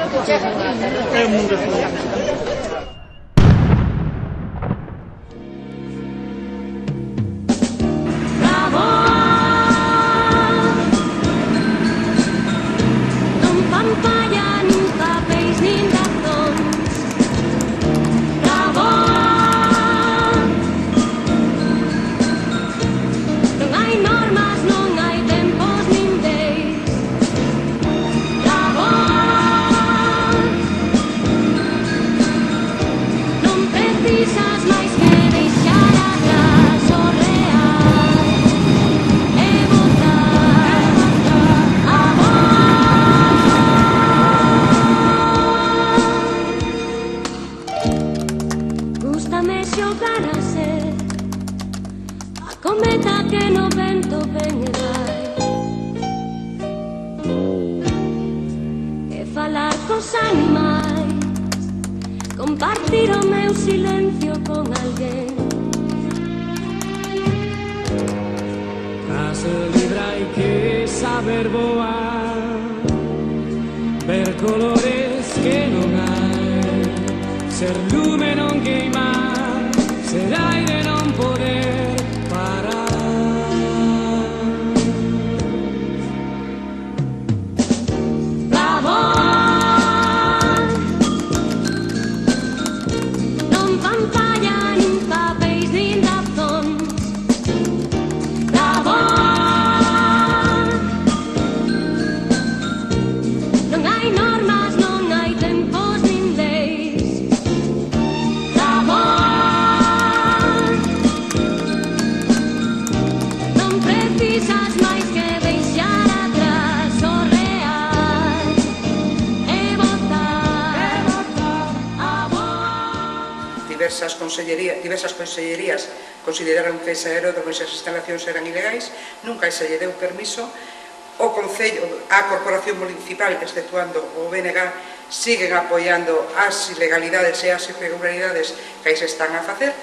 É un mundo feliz. Gústame xogar a ser a cometa que no vento ven e vai, e falar cos animais, compartir o meu silencio con alguén. Casa libre hai que saber voar, ver colores que non hai, ser lume non queimar, ser aire non poder parar. Labor non fan falla nin papéis nin razóns. Labor non hai normas, non hai tempos nin leis. Labor non precisas máis que deixar atrás o real e botar a voz. Diversas consellerías consideraron que ese aeródromo e esas instalacións eran ilegais, nunca se lle deu permiso. O Concello, a Corporación Municipal, exceptuando o BNG, siguen apoiando as ilegalidades e as irregularidades que aí se están a facer.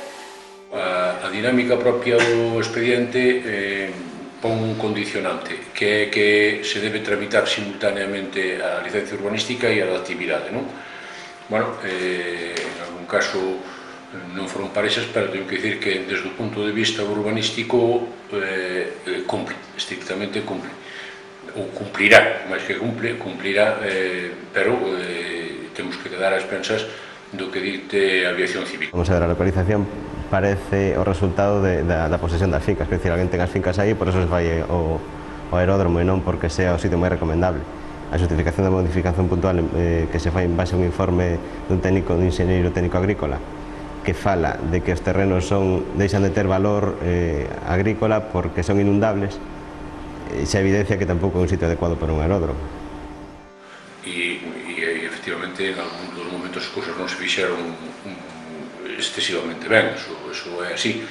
A dinámica propia do expediente pon un condicionante, que é que se debe tramitar simultaneamente a licencia urbanística e a da actividade, non? Bueno, en algún caso non foron parexas, pero teño que dicir que desde o punto de vista urbanístico cumpre, estrictamente cumpre, ou cumplirá, máis que cumpre, cumplirá, pero temos que quedar a expensas do que dite a aviación civil. Vamos a ver, a localización parece o resultado da posesión das fincas, que é dicir, alguén ten as fincas aí, por eso se fai o aeródromo e non porque sea o sitio máis recomendable. A justificación da modificación puntual que se fai en base a un informe dun enxeñeiro técnico agrícola que fala de que os terrenos deixan de ter valor agrícola porque son inundables, xa evidencia que tampouco é un sitio adecuado para un aeródromo. E efectivamente, en algún dos momentos as cousas non se fixeron excesivamente ben, eso é así.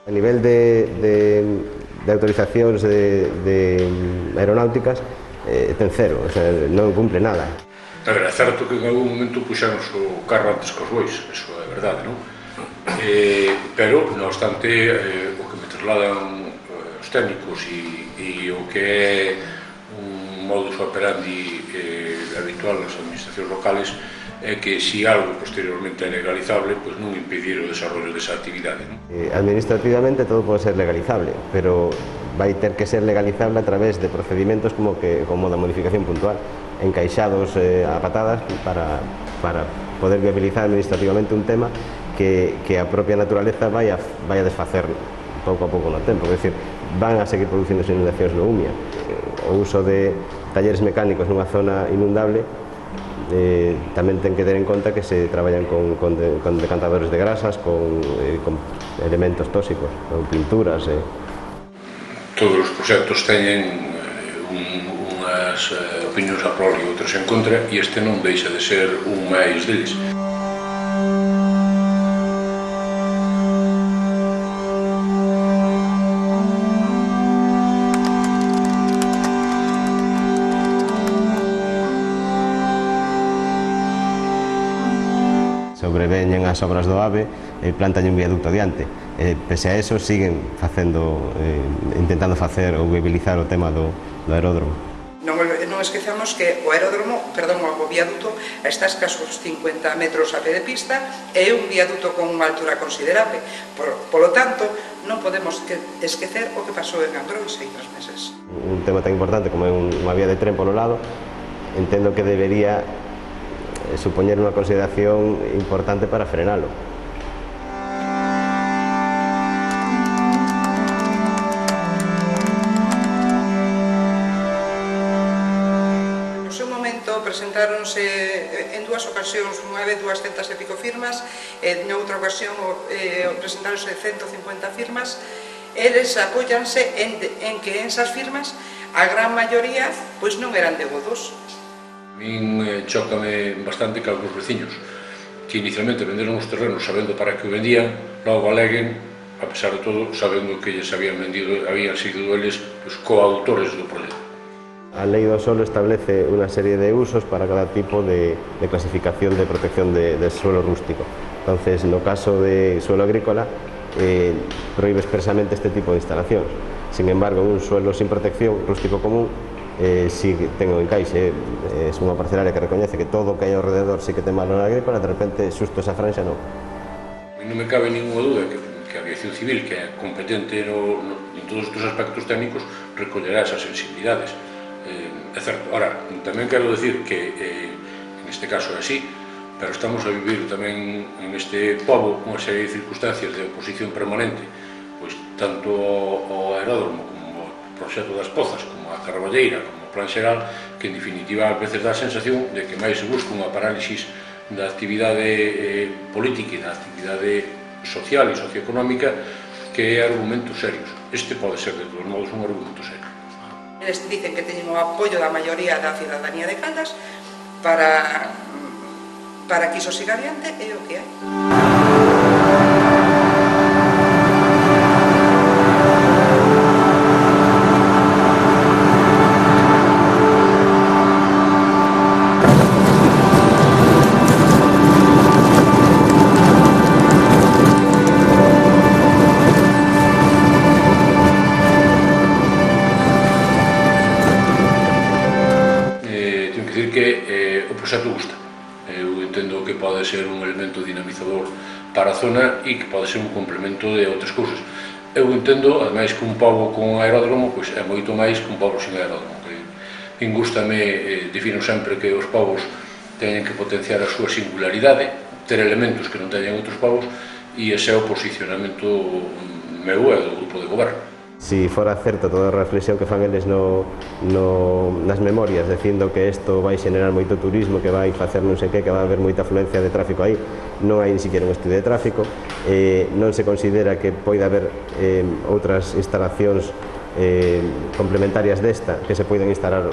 A nivel de autorizacións de aeronáuticas ten cero, o sea, non cumple nada. A ver, é certo que en algún momento puxamos o carro antes que os bois, eso é verdade, non? Pero, non obstante, o que me trasladan os técnicos e o que é un modus operandi habitual nas administracións locales é que se algo posteriormente é legalizable, pois non impedir o desarrollo desa actividade, non? Administrativamente todo pode ser legalizable, pero vai ter que ser legalizable a través de procedimentos como da modificación puntual, encaixados a patadas para poder viabilizar administrativamente un tema que a propia naturaleza vai a desfacer pouco a pouco no tempo. É dicir, van a seguir producindo inundacións no Umia. O uso de talleres mecánicos nunha zona inundable tamén ten que ter en conta que se traballan con decantadores de grasas, con elementos tóxicos, con pinturas. Todos os proxectos teñen unhas opinións a prol e outras en contra, e este non deixa de ser un máis deles. Sobreveñen as obras do AVE e plantan un viaducto diante. Pese a eso, siguen intentando facer ou viabilizar o tema do aeródromo. Non non esquezamos que o aeródromo, perdón, o viaduto está a escasos 50 metros a pé de pista e é un viaduto con unha altura considerable. Polo tanto, non podemos esquecer o que pasou en Angrois hai 3 meses. Un tema tan importante como é unha vía de tren polo lado, entendo que debería supoñer unha consideración importante para frenalo. Presentáronse en dúas ocasións, unha vez 200 e pico firmas, e noutra ocasión presentáronse 150 firmas. Eles apóianse en que esas firmas, a gran maioría, pois non eran de Godós. A min chócame bastante que algúns veciños que inicialmente venderon os terrenos sabendo para que o vendían, logo aleguen, a pesar de todo, sabendo que lles habían sido eles coautores do proxecto. A Lei do Solo establece unha serie de usos para cada tipo de clasificación de protección de suelo rústico. Entonces, no caso de suelo agrícola, prohíbe expresamente este tipo de instalacións. Sin embargo, un suelo sin protección, rústico común, si ten o encaixe, é unha parcelaria que recoñece que todo o que hai ao rededor sí que ten valor agrícola, de repente, xusto esa franxa non. Non me cabe ninguna dúda que a Aviación Civil, que é competente en todos estes aspectos técnicos, recollerá esas sensibilidades. É certo. Ahora, tamén quero decir que en este caso é así, pero estamos a vivir tamén en este pobo unha serie de circunstancias de oposición permanente, pois tanto ao aeródromo como ao proxecto das Pozas, como a Carballeira, como ao plan xeral, que en definitiva a veces dá a sensación de que máis se busca unha parálisis da actividade política e da actividade social e socioeconómica que argumentos serios. Este pode ser, de todos modos, un argumento serio. Eles dicen que teñen o apoio da maioría da cidadanía de Caldas para que iso siga adiante, é o que hai. Pode ser un elemento dinamizador para a zona e que pode ser un complemento de outras cousas. Eu entendo, ademais, que un pobo con aeródromo pois é moito máis que un pobo sin aeródromo. En gústame, defino sempre que os povos teñen que potenciar a súa singularidade, ter elementos que non teñen outros povos, e ese é o posicionamento meu e do grupo de goberno. Si fora certa toda a reflexión que fan eles nas memorias, dicindo que isto vai xenerar moito turismo, que vai facer non sei que vai haber moita afluencia de tráfico aí, non hai ni siquiera un estudio de tráfico, non se considera que poida haber outras instalacións complementarias desta que se poden instalar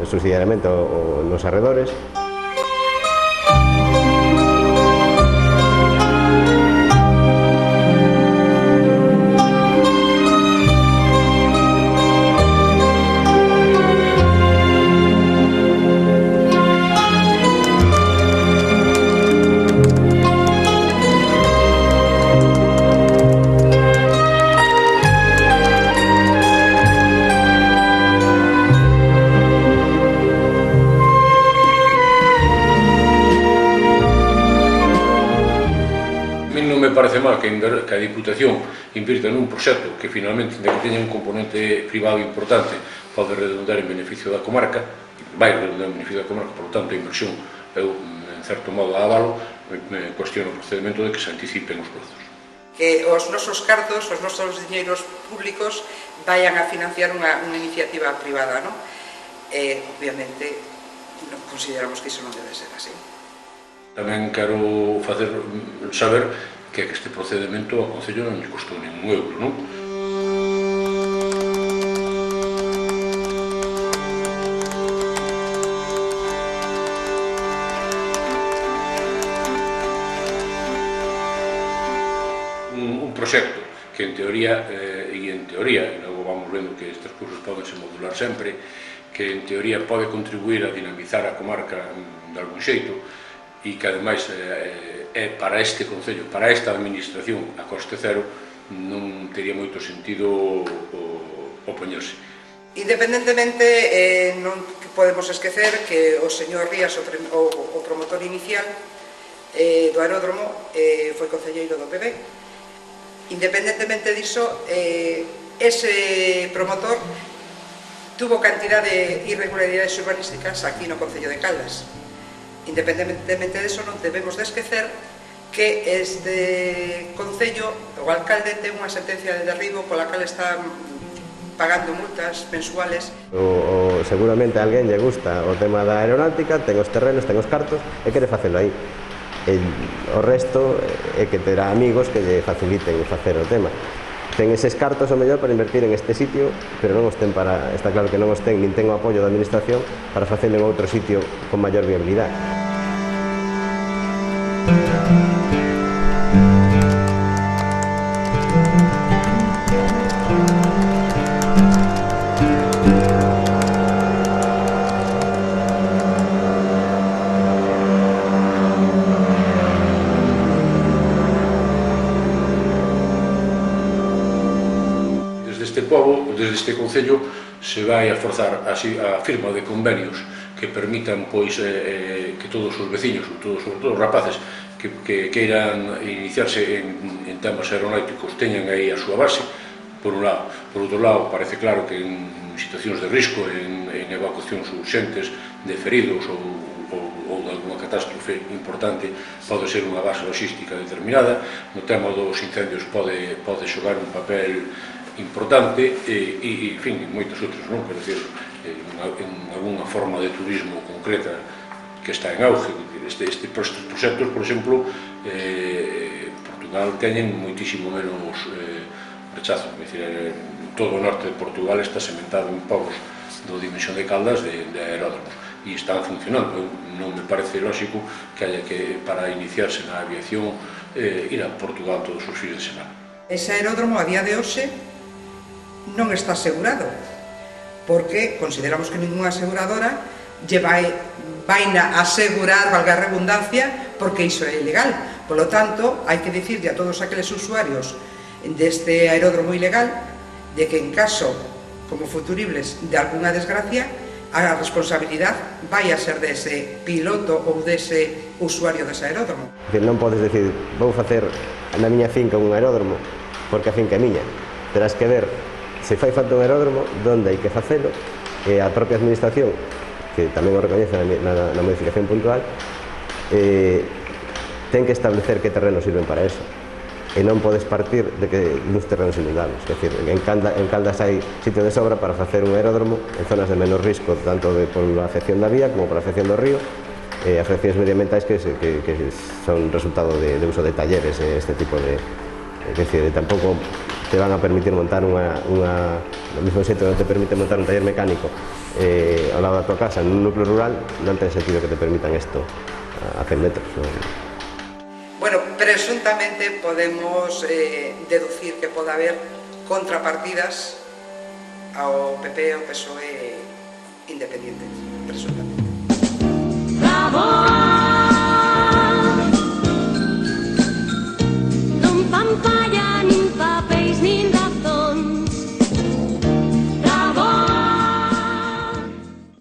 subsidiariamente nos arredores. Parece mal que a Diputación invirta nun proxecto que finalmente, que teña un componente privado importante, pode redundar en beneficio da comarca, vai redundar en beneficio da comarca, por lo tanto a inversión, eu, en certo modo, avalo, me cuestiono o procedimento de que se anticipen os prazos. Que os nosos cartos, os nosos diñeiros públicos vayan a financiar unha iniciativa privada, non? Obviamente, consideramos que iso non debe ser así. Tamén quero facer saber que este procedimento ao Concello non lle costou ningún euro, non? Un proxecto que en teoría, e logo vamos vendo que estas cousas podense modular sempre, que en teoría pode contribuir a dinamizar a comarca de algún xeito, e que ademais é para este Concello, para esta administración a coste cero, non tería moito sentido opoñerse. Independentemente, non podemos esquecer que o señor Rías, o promotor inicial do aeródromo, foi concelleiro do PP. Independentemente diso, ese promotor tuvo cantidad de irregularidades urbanísticas aquí no Concello de Caldas. Independentemente de eso, non debemos de esquecer que este Concello, o alcalde, ten unha sentencia de derribo pola cal está pagando multas mensuales. Seguramente a alguén lle gusta o tema da aeronáutica, ten os terrenos, ten os cartos e quere facelo aí. O resto é que terá amigos que lle faciliten facer o tema. Ten eses cartos o mellor para invertir en este sitio, pero non os ten para, está claro que non os ten, nin ten o apoio da administración para facelo en outro sitio con maior viabilidade. Desde este Concello se vai a forzar a firma de convenios que permitan que todos os veciños, sobre todo os rapaces que queiran iniciarse en temas aeronáuticos teñan aí a súa base, por un lado. Por outro lado, parece claro que en situacións de risco, en evacuacións urxentes de feridos ou de alguna catástrofe importante, pode ser unha base logística determinada. No tema dos incendios pode xogar un papel importante e, en fin, moitos outros, non? Quero dicir, en alguna forma de turismo concreta que está en auge. Estes proxectos, por exemplo, Portugal teñen moitísimo menos rechazo. É dicir, todo o norte de Portugal está sementado en povos do dimensión de Caldas de aeródromos e están funcionando. Non me parece lógico que haya que, para iniciarse na aviación, ir a Portugal todos os fines de semana. Ese aeródromo, a día de hoxe, non está asegurado, porque consideramos que ninguna aseguradora vaina a asegurar, valga a redundancia, porque iso é ilegal. Por lo tanto, hai que dicirle a todos aqueles usuarios deste aeródromo ilegal de que en caso, como futuribles, de alguna desgracia, a responsabilidade vai a ser dese piloto ou dese usuario dese aeródromo. Non podes decir, vou facer na miña finca un aeródromo porque a finca é miña. Terás que ver se fai falta un aeródromo, onde hai que facelo, e a propia administración, que tamén o recoñece na modificación puntual, ten que establecer que terrenos sirven para eso. E non podes partir de que nos terrenos inundables. É dicir, en Caldas hai sitio de sobra para facer un aeródromo en zonas de menos risco, tanto pola afección da vía como pola afección do río, e afeccións medioambientais que son resultado de uso de talleres, este tipo de... É dicir, tampouco te van a permitir montar no mesmo xeito non te permite montar un taller mecánico ao lado da tua casa nun núcleo rural, non ten sentido que te permitan isto a 100 metros. Bueno, presuntamente podemos deducir que pode haber contrapartidas ao PP, ao PSOE independientes, presuntamente. Bravo.